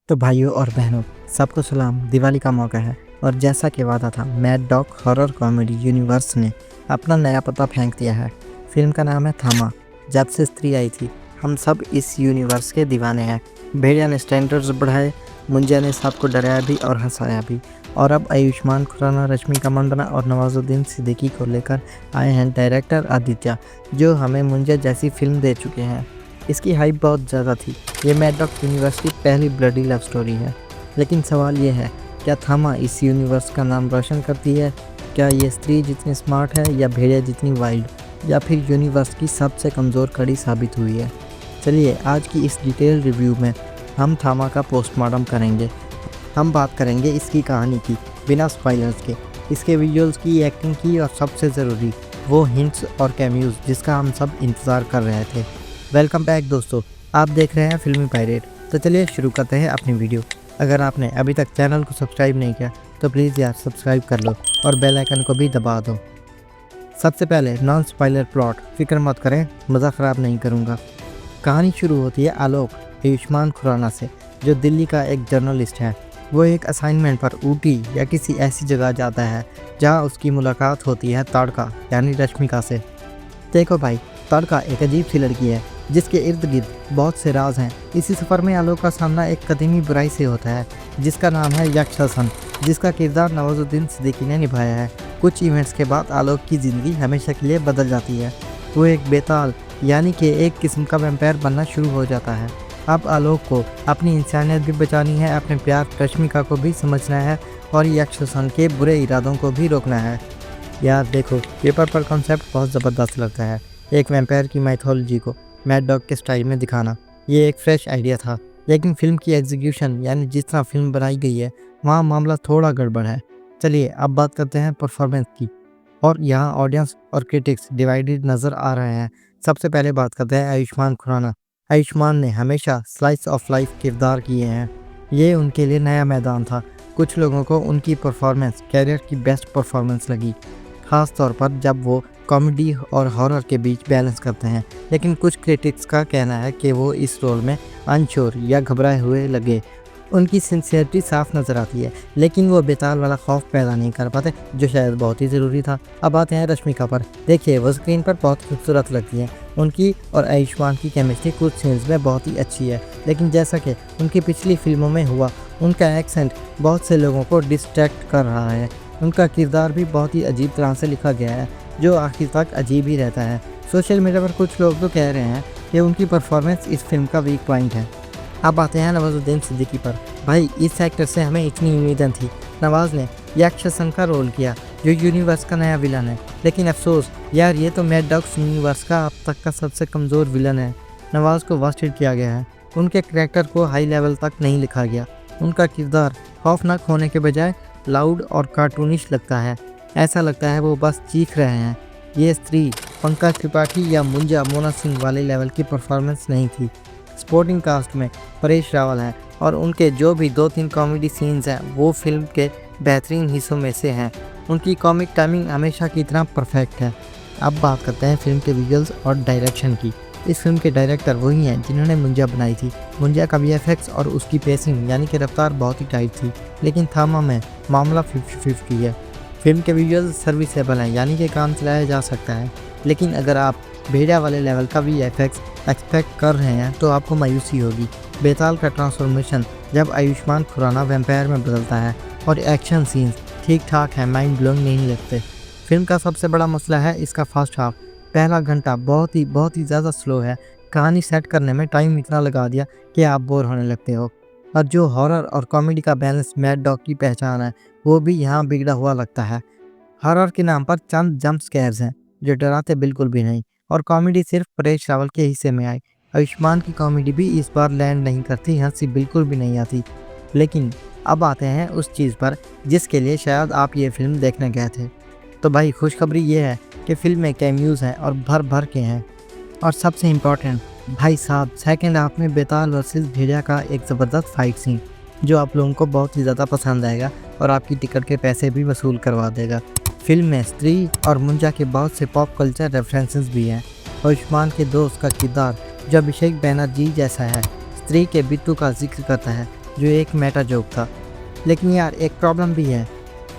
तो भाइयों और बहनों, सबको सलाम। दिवाली का मौका है और जैसा कि वादा था, mad dog horror comedy universe ने अपना नया पता फेंक दिया है। फिल्म का नाम है थामा। जब से स्त्री आई थी, हम सब इस यूनिवर्स के दीवाने हैं। भेड़िया ने स्टैंडर्ड्स बढ़ाए, मुंजिया ने सबको डराया भी और हंसाया भी। और अब आयुष्मान खुराना, रश्मिका मंदाना और नवाजुद्दीन सिद्दीकी को लेकर आए हैं डायरेक्टर आदित्य, जो हमें मुंजिया जैसी फिल्म दे चुके हैं। इसकी हाइप बहुत ज़्यादा थी। ये मैड डॉग यूनिवर्स की पहली ब्लडी लव स्टोरी है। लेकिन सवाल ये है, क्या थामा इस यूनिवर्स का नाम रोशन करती है? क्या ये स्त्री जितनी स्मार्ट है या भेड़िया जितनी वाइल्ड, या फिर यूनिवर्स की सबसे कमज़ोर कड़ी साबित हुई है? चलिए आज की इस डिटेल रिव्यू में हम थामा का पोस्टमार्टम करेंगे। हम बात करेंगे इसकी कहानी की बिना स्पॉयलर्स के, इसके विजुअल्स की, एक्टिंग की और सबसे ज़रूरी वो हिंट्स और कैमियोज जिसका हम सब इंतज़ार कर रहे थे। वेलकम बैक दोस्तों, आप देख रहे हैं फिल्मी पायरेट। तो चलिए शुरू करते हैं अपनी वीडियो। अगर आपने अभी तक चैनल को सब्सक्राइब नहीं किया तो प्लीज़ यार सब्सक्राइब कर लो और बेल आइकन को भी दबा दो। सबसे पहले नॉन स्पॉइलर प्लॉट, फिक्र मत करें, मज़ा ख़राब नहीं करूँगा। कहानी शुरू होती है आलोक आयुष्मान खुराना से, जो दिल्ली का एक जर्नलिस्ट है। वो एक असाइनमेंट पर ऊटी या किसी ऐसी जगह जाता है जहाँ उसकी मुलाकात होती है तड़का यानी रश्मिका से। देखो भाई, तड़का एक अजीब सी लड़की है जिसके इर्द गिर्द बहुत से राज हैं। इसी सफ़र में आलोक का सामना एक कदीमी बुराई से होता है जिसका नाम है यक्षासन, जिसका किरदार नवाजुद्दीन सिद्दीकी ने निभाया है। कुछ इवेंट्स के बाद आलोक की ज़िंदगी हमेशा के लिए बदल जाती है। वो एक बेताल यानी कि एक किस्म का वैम्पायर बनना शुरू हो जाता है। अब आलोक को अपनी इंसानियत भी बचानी है, अपने प्यार रश्मिका को भी समझना है और यक्षासन के बुरे इरादों को भी रोकना है। यार देखो, पेपर पर कॉन्सेप्ट बहुत ज़बरदस्त लगता है। एक वैम्पायर की माइथोलॉजी को मैड डॉग के स्टाइल में दिखाना, ये एक फ्रेश आइडिया था। लेकिन फिल्म की एग्जीक्यूशन यानी जिस तरह फिल्म बनाई गई है, वहाँ मामला थोड़ा गड़बड़ है। चलिए अब बात करते हैं परफॉर्मेंस की, और यहाँ ऑडियंस और क्रिटिक्स डिवाइडेड नज़र आ रहे हैं। सबसे पहले बात करते हैं आयुष्मान खुराना। आयुष्मान ने हमेशा स्लाइस ऑफ लाइफ किरदार किए हैं। ये उनके लिए नया मैदान था। कुछ लोगों को उनकी परफॉर्मेंस कैरियर की बेस्ट परफॉर्मेंस लगी, ख़ास तौर पर जब वो कॉमेडी और हॉरर के बीच बैलेंस करते हैं। लेकिन कुछ क्रिटिक्स का कहना है कि वो इस रोल में अनश्योर या घबराए हुए लगे। उनकी सिंसियरिटी साफ नज़र आती है, लेकिन वो बेताल वाला खौफ पैदा नहीं कर पाते, जो शायद बहुत ही ज़रूरी था। अब आते हैं रश्मिका पर। देखिए, वो स्क्रीन पर बहुत खूबसूरत लगती हैं। उनकी और आयुष्मान की केमिस्ट्री कुछ सीन्स में बहुत ही अच्छी है, लेकिन जैसा कि उनकी पिछली फिल्मों में हुआ, उनका एक्सेंट बहुत से लोगों को डिस्ट्रैक्ट कर रहा है। उनका किरदार भी बहुत ही अजीब तरह से लिखा गया है, जो आखिर तक अजीब ही रहता है। सोशल मीडिया पर कुछ लोग तो कह रहे हैं कि उनकी परफॉर्मेंस इस फिल्म का वीक पॉइंट है। अब आते हैं नवाजुद्दीन सिद्दीकी पर। भाई, इस एक्टर से हमें इतनी उम्मीदें थी। नवाज ने यक्षासन का रोल किया, जो यूनिवर्स का नया विलन है। लेकिन अफसोस यार, ये तो मैड डॉग्स यूनिवर्स का अब तक का सबसे कमज़ोर विलन है। नवाज को वास्टेड किया गया है, उनके करैक्टर को हाई लेवल तक नहीं लिखा गया। उनका किरदार खौफनाक होने के बजाय लाउड और कार्टूनिश लगता है। ऐसा लगता है वो बस चीख रहे हैं। ये स्त्री पंकज त्रिपाठी या मुंजा मोना सिंह वाले लेवल की परफॉर्मेंस नहीं थी। सपोर्टिंग कास्ट में परेश रावल हैं और उनके जो भी 2-3 कॉमेडी सीन्स हैं वो फिल्म के बेहतरीन हिस्सों में से हैं। उनकी कॉमिक टाइमिंग हमेशा की तरह परफेक्ट है। अब बात करते हैं फिल्म के विजुअल्स और डायरेक्शन की। इस फिल्म के डायरेक्टर वही हैं जिन्होंने मुंजा बनाई थी। मुंजा का VFX और उसकी पेसिंग यानी कि रफ्तार बहुत ही टाइट थी, लेकिन थामा में मामला 50-50 है। फिल्म के विजुअल्स सर्विसेबल हैं, यानी कि काम चलाया जा सकता है। लेकिन अगर आप भेड़िया वाले लेवल का VFX एक्सपेक्ट कर रहे हैं तो आपको मायूसी होगी। बेताल का ट्रांसफॉर्मेशन जब आयुष्मान खुराना वैम्पायर में बदलता है, और एक्शन सीन्स ठीक ठाक है, माइंड ब्लोइंग नहीं लगते। फिल्म का सबसे बड़ा मसला है इसका फर्स्ट हाफ। पहला घंटा बहुत ही ज़्यादा स्लो है। कहानी सेट करने में टाइम इतना लगा दिया कि आप बोर होने लगते हो। और जो हॉरर और कॉमेडी का बैलेंस मैड डॉग की पहचान है, वो भी यहाँ बिगड़ा हुआ लगता है। हॉरर के नाम पर चंद जंप स्केयर्स हैं जो डराते बिल्कुल भी नहीं, और कॉमेडी सिर्फ परेश रावल के हिस्से में आई। आयुष्मान की कॉमेडी भी इस बार लैंड नहीं करती, हंसी बिल्कुल भी नहीं आती। लेकिन अब आते हैं उस चीज़ पर जिसके लिए शायद आप ये फिल्म देखने गए थे। तो भाई, खुशखबरी ये है कि फिल्म में कैमियोज हैं और भर भर के हैं। और सबसे इम्पॉर्टेंट भाई साहब, सेकंड हाफ में बेताल वर्सेस भेड़िया का एक ज़बरदस्त फाइट सीन, जो आप लोगों को बहुत ही ज़्यादा पसंद आएगा और आपकी टिकट के पैसे भी वसूल करवा देगा। फिल्म में स्त्री और मुंजा के बहुत से पॉप कल्चर रेफरेंसेस भी हैं। आयुष्मान के दोस्त का किरदार जो अभिषेक बैनर्जी जैसा है, स्त्री के बिट्टू का जिक्र करता है। जो एक मेटा जोक था। लेकिन यार एक प्रॉब्लम भी है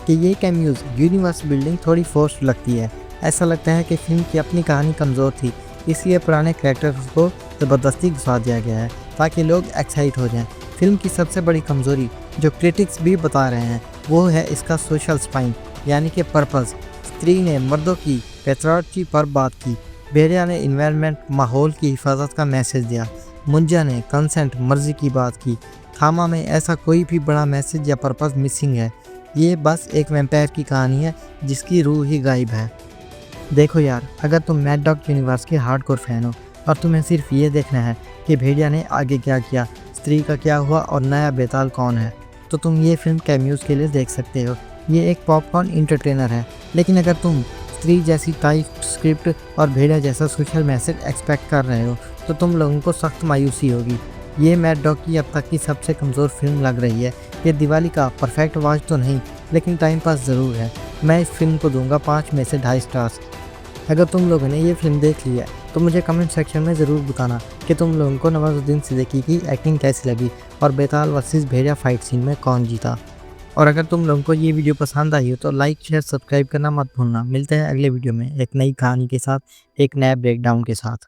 कि ये कैमियोज यूनिवर्स बिल्डिंग थोड़ी फोर्स्ड लगती है। ऐसा लगता है कि फिल्म की अपनी कहानी कमज़ोर थी, इसलिए पुराने कैरेक्टर्स को ज़बरदस्ती घुसा दिया गया है ताकि लोग एक्साइट हो जाएं। फिल्म की सबसे बड़ी कमज़ोरी जो क्रिटिक्स भी बता रहे हैं वो है इसका सोशल स्पाइन, यानी कि पर्पस। स्त्री ने मर्दों की पेट्रियार्की पर बात की, भेड़िया ने इन्वायरमेंट माहौल की हिफाजत का मैसेज दिया, मुंजा ने कंसेंट मर्जी की बात की। थामा में ऐसा कोई भी बड़ा मैसेज या पर्पस मिसिंग है। ये बस एक वैम्पायर की कहानी है जिसकी रूह ही गायब है। देखो यार, अगर तुम मैड डॉग यूनिवर्स के हार्डकोर फैन हो और तुम्हें सिर्फ ये देखना है कि भेड़िया ने आगे क्या किया, स्त्री का क्या हुआ और नया बेताल कौन है, तो तुम ये फिल्म कैमियोज के लिए देख सकते हो। ये एक पॉपकॉर्न इंटरटेनर है। लेकिन अगर तुम स्त्री जैसी टाइट स्क्रिप्ट और भेड़िया जैसा सोशल मैसेज एक्सपेक्ट कर रहे हो तो तुम लोगों को सख्त मायूसी होगी। ये मैड डॉग की अब तक की सबसे कमज़ोर फिल्म लग रही है। ये दिवाली का परफेक्ट वॉच तो नहीं, लेकिन टाइम पास ज़रूर है। मैं इस फिल्म को दूंगा 5 में से 2.5 स्टार्स। अगर तुम लोगों ने ये फिल्म देख ली है तो मुझे कमेंट सेक्शन में ज़रूर बताना कि तुम लोगों को नवाजुद्दीन सिद्दीकी की एक्टिंग कैसी लगी और बेताल वर्सेस भेड़िया फाइट सीन में कौन जीता। और अगर तुम लोगों को ये वीडियो पसंद आई हो तो लाइक शेयर सब्सक्राइब करना मत भूलना। मिलते हैं अगले वीडियो में एक नई कहानी के साथ, एक नए ब्रेकडाउन के साथ।